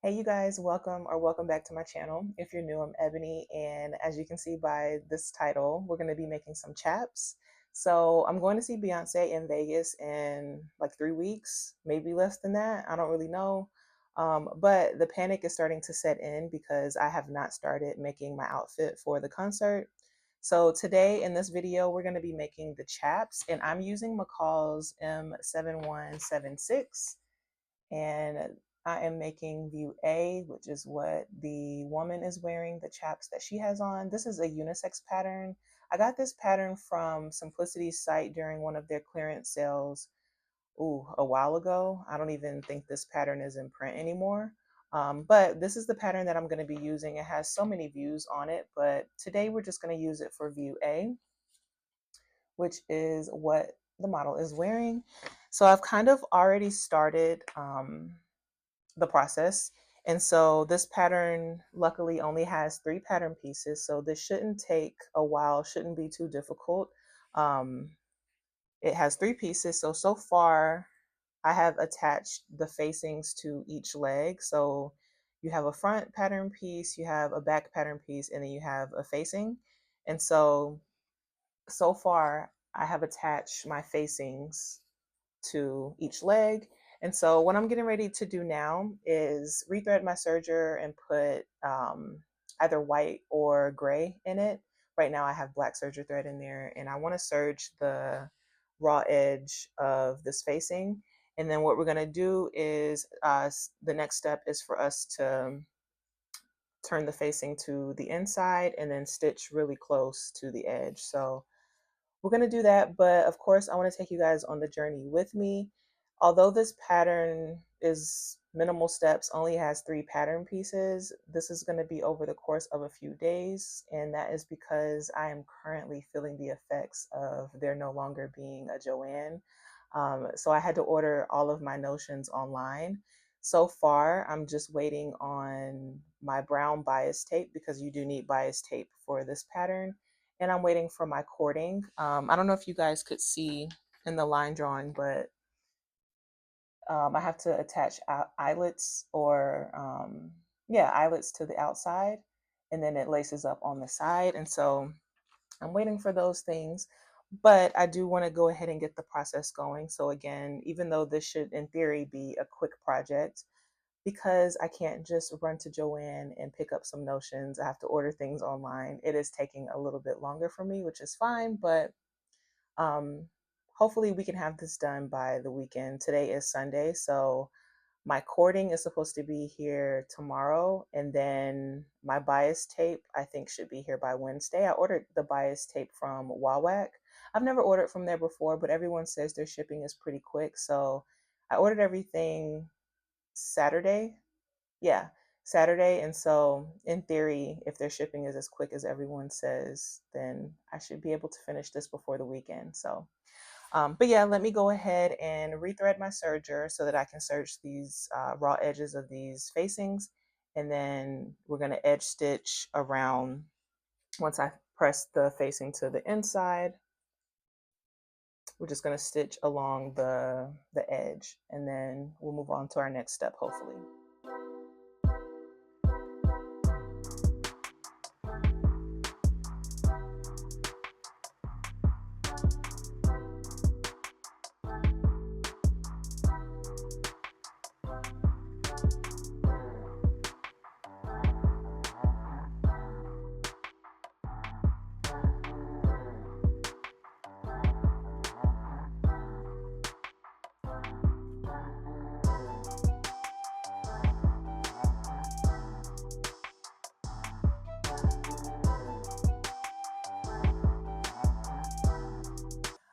Hey you guys, welcome back to my channel. If you're new, I'm Ebony, and as you can see by this title, we're going to be making some chaps. So I'm going to see Beyonce in Vegas in like 3 weeks, maybe less than that. I don't really know. But the panic is starting to set in because I have not started making my outfit for the concert. So today in this video, we're going to be making the chaps, and I'm using McCall's M7176. And I am making view A, which is what the woman is wearing, the chaps that she has on. This is a unisex pattern. I got this pattern from Simplicity's site during one of their clearance sales, a while ago. I don't even think this pattern is in print anymore. But this is the pattern that I'm going to be using. It has so many views on it, but today we're just going to use it for view A, which is what the model is wearing. So I've kind of already started the process. And so this pattern luckily only has 3 pattern pieces. So this shouldn't take a while, shouldn't be too difficult. Um, it has 3 pieces. So far I have attached the facings to each leg. So you have a front pattern piece, you have a back pattern piece, and then you have a facing. And so far I have attached my facings to each leg. And so what I'm getting ready to do now is rethread my serger and put either white or gray in it. Right now I have black serger thread in there, and I want to serge the raw edge of this facing. And then what we're going to do is the next step is for us to turn the facing to the inside and then stitch really close to the edge. So we're going to do that, but of course, I want to take you guys on the journey with me. Although this pattern is minimal steps, only has 3 pattern pieces, this is going to be over the course of a few days, and that is because I am currently feeling the effects of there no longer being a Joanne. So I had to order all of my notions online. So far, I'm just waiting on my brown bias tape because you do need bias tape for this pattern, and I'm waiting for my cording. I don't know if you guys could see in the line drawing, but I have to attach eyelets or, yeah, eyelets to the outside, and then it laces up on the side. And so I'm waiting for those things, but I do want to go ahead and get the process going. So again, even though this should in theory be a quick project, because I can't just run to Joanne and pick up some notions, I have to order things online. It is taking a little bit longer for me, which is fine, but um, hopefully we can have this done by the weekend. Today is Sunday, so my cording is supposed to be here tomorrow, and then my bias tape I think should be here by Wednesday. I ordered the bias tape from Wawak. I've never ordered from there before, but everyone says their shipping is pretty quick, so I ordered everything Saturday. Yeah, Saturday. And so, in theory, if their shipping is as quick as everyone says, then I should be able to finish this before the weekend. So, but yeah, let me go ahead and rethread my serger so that I can serge these raw edges of these facings. And then we're going to edge stitch around once I press the facing to the inside. We're just going to stitch along the edge, and then we'll move on to our next step, hopefully.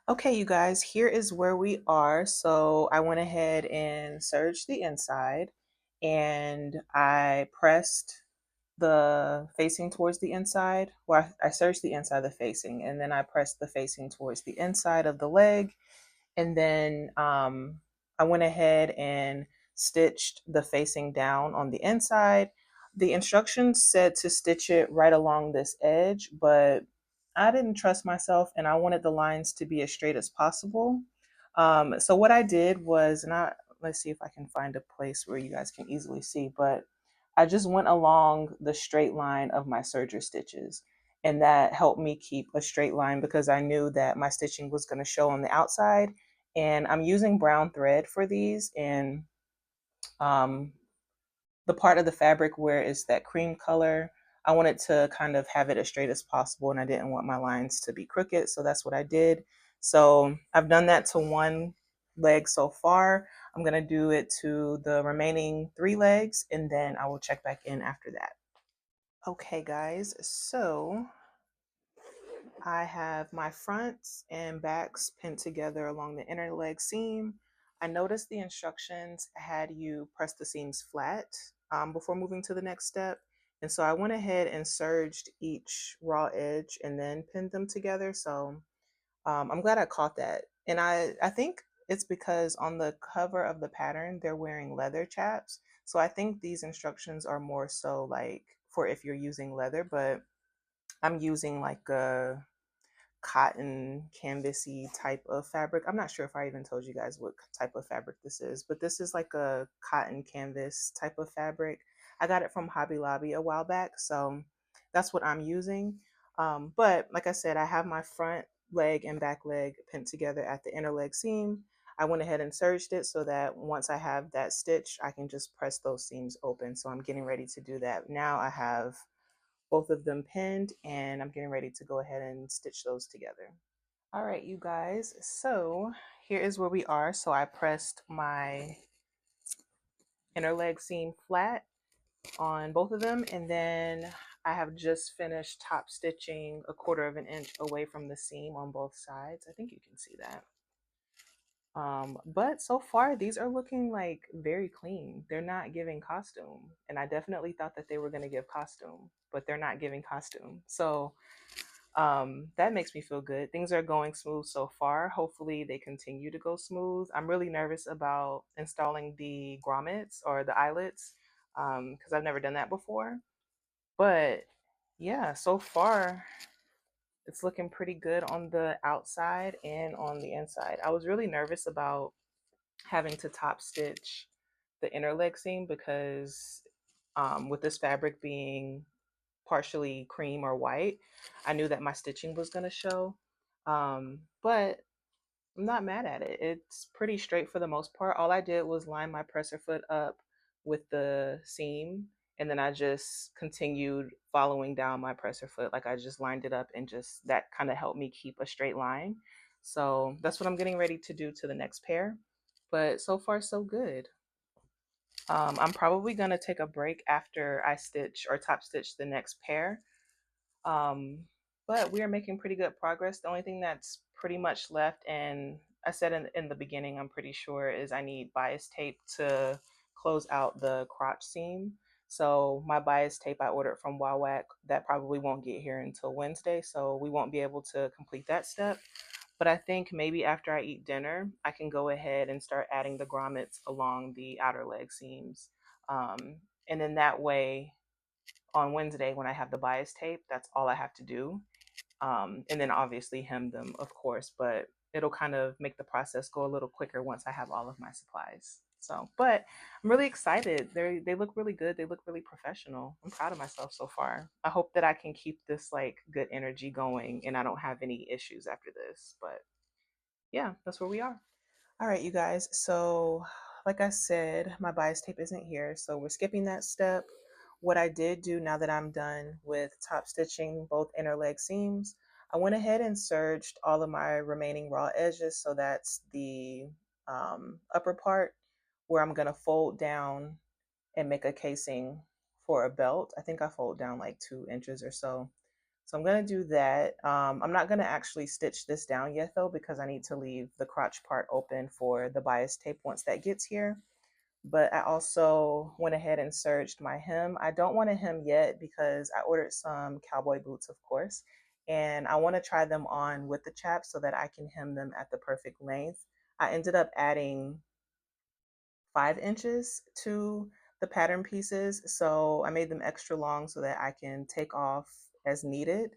Okay, you guys, here is where we are. So I went ahead and serged the inside, and I pressed the facing towards the inside. Well, I serged the inside of the facing, and then I pressed the facing towards the inside of the leg. And then I went ahead and stitched the facing down on the inside. The instructions said to stitch it right along this edge, but I didn't trust myself and I wanted the lines to be as straight as possible. So what I did was, let's see if I can find a place where you guys can easily see, but I just went along the straight line of my serger stitches. And that helped me keep a straight line because I knew that my stitching was going to show on the outside. And I'm using brown thread for these. And um, the part of the fabric where it's that cream color, I wanted to kind of have it as straight as possible, and I didn't want my lines to be crooked, so that's what I did. So I've done that to one leg so far. I'm gonna do it to the remaining 3 legs, and then I will check back in after that. Okay guys, so I have my fronts and backs pinned together along the inner leg seam. I noticed the instructions had you press the seams flat before moving to the next step. And so I went ahead and serged each raw edge and then pinned them together. So I'm glad I caught that. And I think it's because on the cover of the pattern, they're wearing leather chaps. So I think these instructions are more so like for if you're using leather, but I'm using like a cotton canvasy type of fabric. I'm not sure if I even told you guys what type of fabric this is, but this is like a cotton canvas type of fabric. I got it from Hobby Lobby a while back, so that's what I'm using. But like I said, I have my front leg and back leg pinned together at the inner leg seam. I went ahead and serged it so that once I have that stitch, I can just press those seams open. So I'm getting ready to do that. Now I have both of them pinned and I'm getting ready to go ahead and stitch those together. All right, you guys, so here is where we are. So I pressed my inner leg seam flat on both of them, and then I have just finished top stitching 1/4 inch away from the seam on both sides. I think you can see that. But so far these are looking like very clean. They're not giving costume, and I definitely thought that they were going to give costume, but they're not giving costume. So that makes me feel good. Things are going smooth so far. Hopefully they continue to go smooth. I'm really nervous about installing the grommets or the eyelets because I've never done that before. But yeah, so far it's looking pretty good on the outside and on the inside. I was really nervous about having to top stitch the inner leg seam because with this fabric being partially cream or white, I knew that my stitching was going to show. But I'm not mad at it. It's pretty straight for the most part. All I did was line my presser foot up with the seam, and then I just continued following down my presser foot. Like I just lined it up, and just that kind of helped me keep a straight line. So that's what I'm getting ready to do to the next pair. But so far, so good. I'm probably going to take a break after I stitch or top stitch the next pair. Um, but we are making pretty good progress. The only thing that's pretty much left, and I said in the beginning, I'm pretty sure, is I need bias tape to close out the crotch seam. So my bias tape I ordered from Wowak, that probably won't get here until Wednesday, so we won't be able to complete that step. But I think maybe after I eat dinner, I can go ahead and start adding the grommets along the outer leg seams. And then that way, on Wednesday when I have the bias tape, that's all I have to do. And then obviously hem them, of course, but it'll kind of make the process go a little quicker once I have all of my supplies. So, but I'm really excited. They look really good. They look really professional. I'm proud of myself so far. I hope that I can keep this like good energy going and I don't have any issues after this. But yeah, that's where we are. All right, you guys. So, like I said, my bias tape isn't here, so we're skipping that step. What I did do now that I'm done with top stitching both inner leg seams, I went ahead and serged all of my remaining raw edges. So that's the upper part where I'm gonna fold down and make a casing for a belt. I think I fold down like 2 inches or so. So I'm going to do that. I'm not going to actually stitch this down yet though, because I need to leave the crotch part open for the bias tape once that gets here. But I also went ahead and serged my hem. I don't want to hem yet because I ordered some cowboy boots, of course, and I want to try them on with the chaps so that I can hem them at the perfect length. I ended up adding 5 inches to the pattern pieces. So I made them extra long so that I can take off as needed.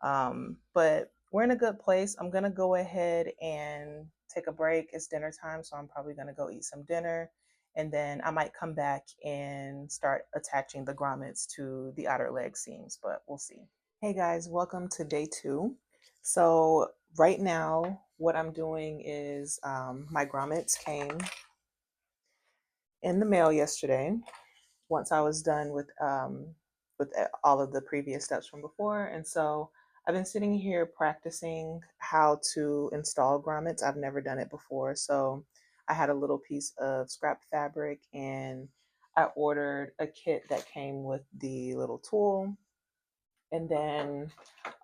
But we're in a good place. I'm gonna go ahead and take a break. It's dinner time, so I'm probably gonna go eat some dinner. and then I might come back and start attaching the grommets to the outer leg seams, but we'll see. Hey guys, welcome to day 2. So right now, what I'm doing is my grommets came in the mail yesterday once I was done with all of the previous steps from before. And so I've been sitting here practicing how to install grommets. I've never done it before. So I had a little piece of scrap fabric and I ordered a kit that came with the little tool. And then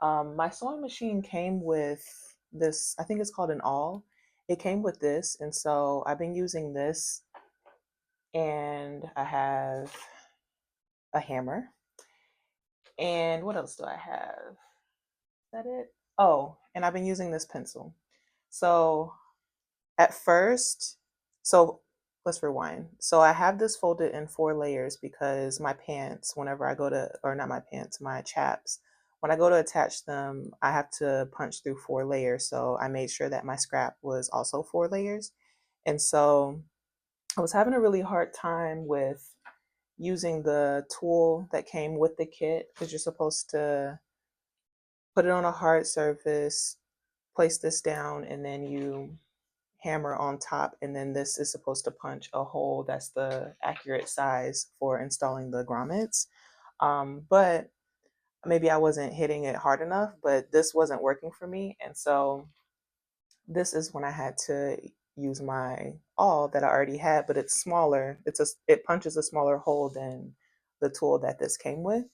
my sewing machine came with this, I think it's called an awl. It came with this. And so I've been using this, and I have a hammer. And what else do I have? Is that it? Oh, and I've been using this pencil. So at first, so let's rewind. So I have this folded in 4 layers because my pants, whenever I go to, or not my pants, my chaps, when I go to attach them, I have to punch through 4 layers. So I made sure that my scrap was also 4 layers. And so I was having a really hard time with using the tool that came with the kit because you're supposed to put it on a hard surface, place this down, and then you hammer on top, and then this is supposed to punch a hole that's the accurate size for installing the grommets. But maybe I wasn't hitting it hard enough, but this wasn't working for me. And so this is when I had to use my awl that I already had, but it's smaller. It punches a smaller hole than the tool that this came with.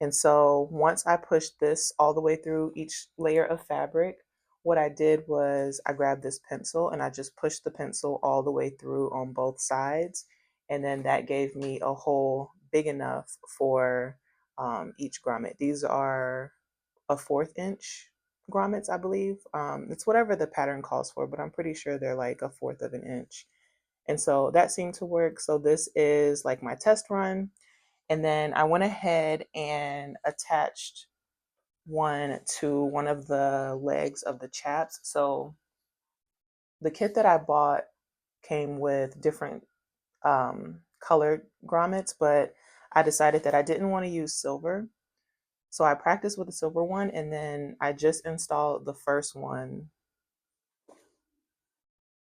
And so once I pushed this all the way through each layer of fabric, what I did was I grabbed this pencil and I just pushed the pencil all the way through on both sides. And then that gave me a hole big enough for each grommet. These are a 1/4 inch grommets, I believe. It's whatever the pattern calls for, but I'm pretty sure they're like a 1/4 of an inch. And so that seemed to work. So this is like my test run. And then I went ahead and attached one to one of the legs of the chaps. So the kit that I bought came with different colored grommets, but I decided that I didn't want to use silver. So I practiced with the silver one, and then I just installed the first one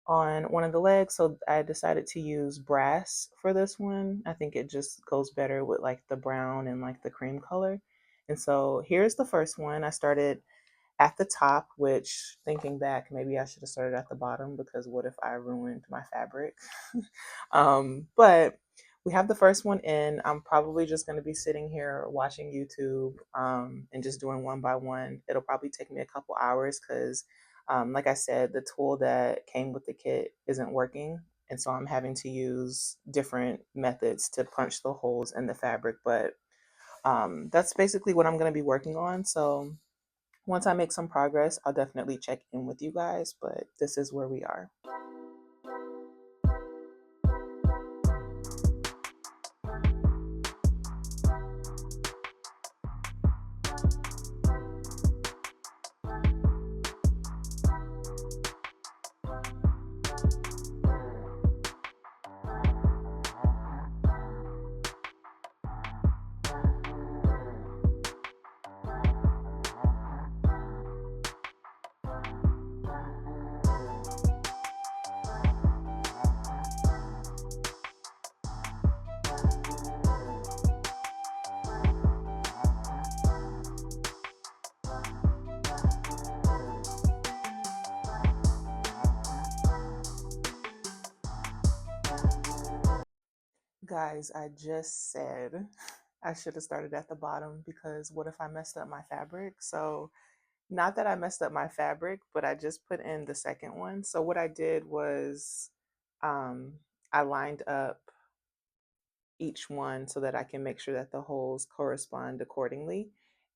on one of the legs. So I decided to use brass for this one. I think it just goes better with like the brown and like the cream color. And so here's the first one. I started at the top, which thinking back, maybe I should have started at the bottom because what if I ruined my fabric? But we have the first one in. I'm probably just going to be sitting here watching YouTube and just doing one by one. It'll probably take me a couple hours because, like I said, the tool that came with the kit isn't working. And so I'm having to use different methods to punch the holes in the fabric. But that's basically what I'm going to be working on. So once I make some progress, I'll definitely check in with you guys, but this is where we are. Guys, I just said I should have started at the bottom because what if I messed up my fabric? So, not that I messed up my fabric, but I just put in the second one. So, what I did was um, I lined up each one so that I can make sure that the holes correspond accordingly.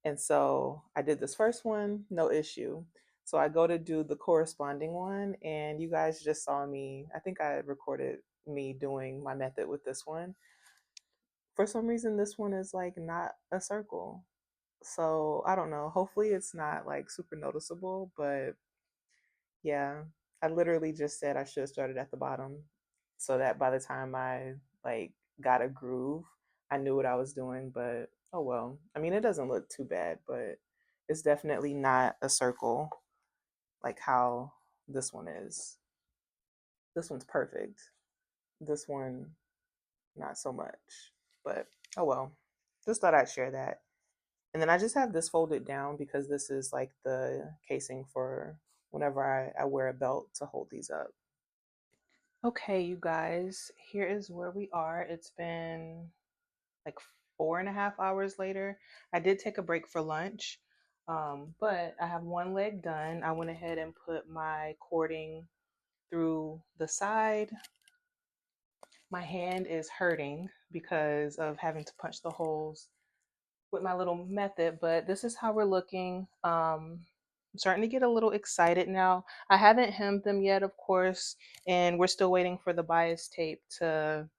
And so I did this first one, no issue. So I go to do the corresponding one, and you guys just saw me. I think I recorded me doing my method with this one. For some reason, this one is like not a circle. So I don't know. Hopefully, it's not like super noticeable, but yeah, I literally just said I should have started at the bottom. so that by the time I like got a groove, I knew what I was doing. But oh well. I mean, it doesn't look too bad, but it's definitely not a circle like how this one is. This one's perfect. This one, not so much. But oh well. Just thought I'd share that. And then I just have this folded down because this is like the casing for whenever I wear a belt to hold these up. Okay, you guys, here is where we are. It's been like 4.5 hours later. I did take a break for lunch, but I have one leg done. I went ahead and put my cording through the side. My hand is hurting because of having to punch the holes with my little method, but this is how we're looking. I'm starting to get a little excited now. I haven't hemmed them yet, of course, and we're still waiting for the bias tape to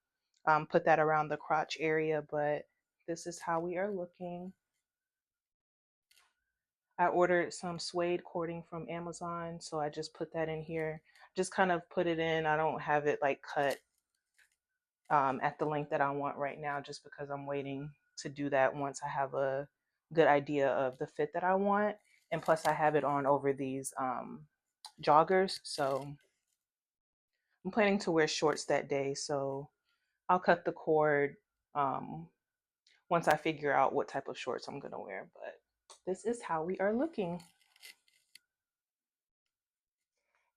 put that around the crotch area, but this is how we are looking. I ordered some suede cording from Amazon, so I just put that in here. Just kind of put it in. I don't have it like cut at the length that I want right now, just because I'm waiting to do that once I have a good idea of the fit that I want. And plus, I have it on over these joggers, so I'm planning to wear shorts that day. So I'll cut the cord um, once I figure out what type of shorts I'm gonna wear. But this is how we are looking.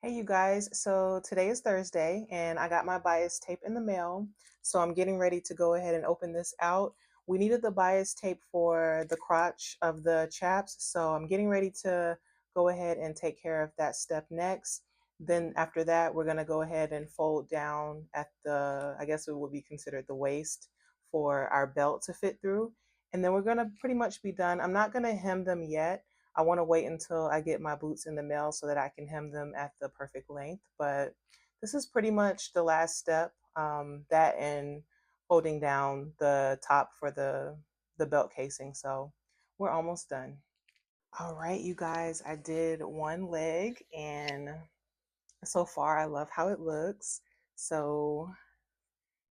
Hey, you guys. So today is Thursday, and I got my bias tape in the mail. So I'm getting ready to go ahead and open this out. We needed the bias tape for the crotch of the chaps. So I'm getting ready to go ahead and take care of that step next. Then after that, we're going to go ahead and fold down at the, I guess it would be considered the waist for our belt to fit through. And then we're going to pretty much be done. I'm not going to hem them yet. I want to wait until I get my boots in the mail so that I can hem them at the perfect length. But this is pretty much the last step, that and holding down the top for the belt casing. So we're almost done. All right, you guys, I did one leg and so far I love how it looks. So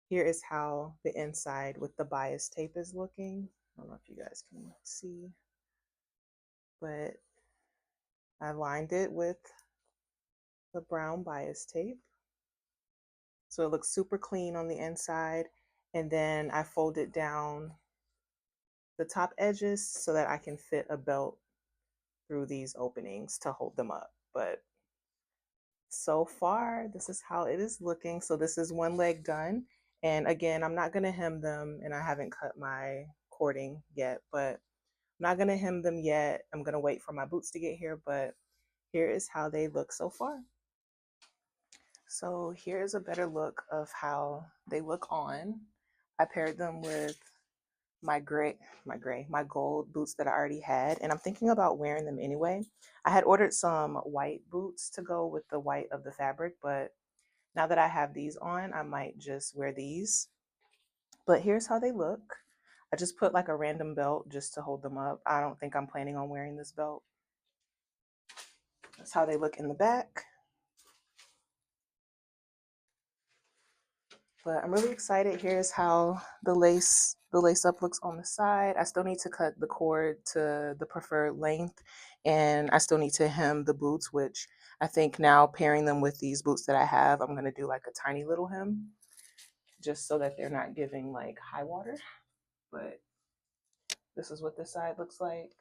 here is how the inside with the bias tape is looking. I don't know if you guys can see, but I lined it with the brown bias tape. So it looks super clean on the inside. And then I folded down the top edges so that I can fit a belt through these openings to hold them up. But so far, this is how it is looking. So this is one leg done. And again, I'm not going to hem them, and I haven't cut my cording yet, but I'm not going to hem them yet. I'm going to wait for my boots to get here, but here is how they look so far. So here's a better look of how they look on. I paired them with my gold boots that I already had, and I'm thinking about wearing them anyway. I had ordered some white boots to go with the white of the fabric, but now that I have these on, I might just wear these. But here's how they look. I just put like a random belt just to hold them up. I don't think I'm planning on wearing this belt. That's how they look in the back. But I'm really excited. Here's how the lace up looks on the side. I still need to cut the cord to the preferred length, and I still need to hem the boots, which I think now pairing them with these boots that I have, I'm gonna do like a tiny little hem just so that they're not giving like high water. But this is what this side looks like.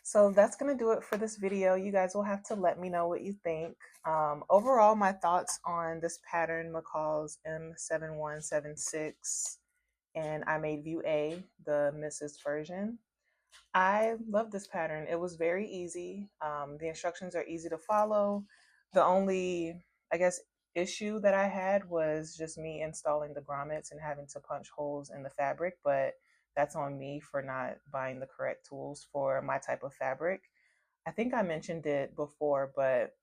So that's going to do it for this video. You guys will have to let me know what you think. Overall, my thoughts on this pattern, McCall's M7176, and I made view A, the Mrs. version. I love this pattern. It was very easy. The instructions are easy to follow. The only, I guess, issue that I had was just me installing the grommets and having to punch holes in the fabric, but that's on me for not buying the correct tools for my type of fabric. I think I mentioned it before, but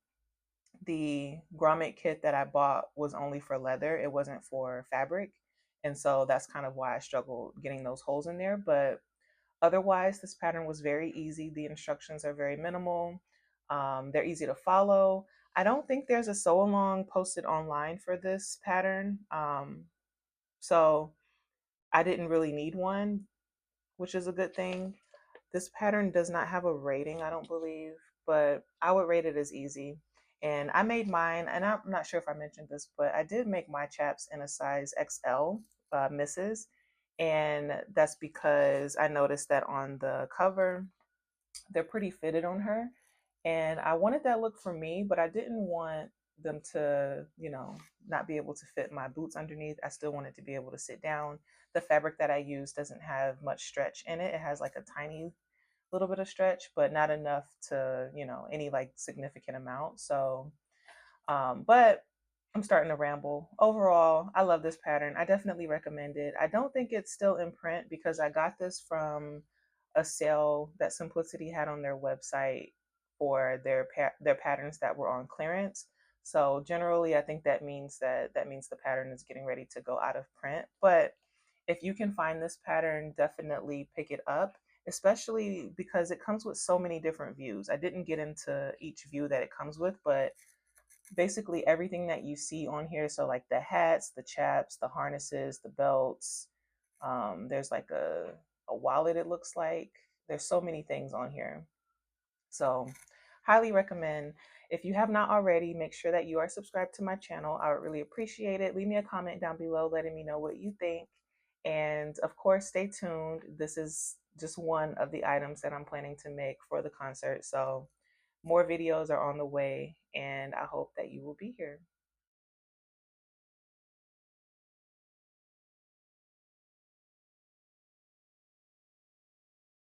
the grommet kit that I bought was only for leather. It wasn't for fabric. And so that's kind of why I struggled getting those holes in there. But otherwise, this pattern was very easy. The instructions are very minimal. They're easy to follow. I don't think there's a sew along posted online for this pattern. So I didn't really need one, which is a good thing. This pattern does not have a rating, I don't believe, but I would rate it as easy. And I made mine, and I'm not sure if I mentioned this, but I did make my chaps in a size XL, misses. And that's because I noticed that on the cover, they're pretty fitted on her. And I wanted that look for me, but I didn't want them to, not be able to fit my boots underneath. I still wanted to be able to sit down. The fabric that I use doesn't have much stretch in it. It has like a tiny little bit of stretch, but not enough to, any like significant amount. So but I'm starting to ramble. Overall, I love this pattern. I definitely recommend it. I don't think it's still in print because I got this from a sale that Simplicity had on their website for their patterns that were on clearance. So generally, I think that means the pattern is getting ready to go out of print. But if you can find this pattern, definitely pick it up, especially because it comes with so many different views. I didn't get into each view that it comes with, but basically everything that you see on here. So like the hats, the chaps, the harnesses, the belts. There's like a wallet, it looks like. There's so many things on here. So highly recommend. If you have not already, make sure that you are subscribed to my channel. I would really appreciate it. Leave me a comment down below letting me know what you think. And of course, stay tuned. This is just one of the items that I'm planning to make for the concert. So more videos are on the way, and I hope that you will be here.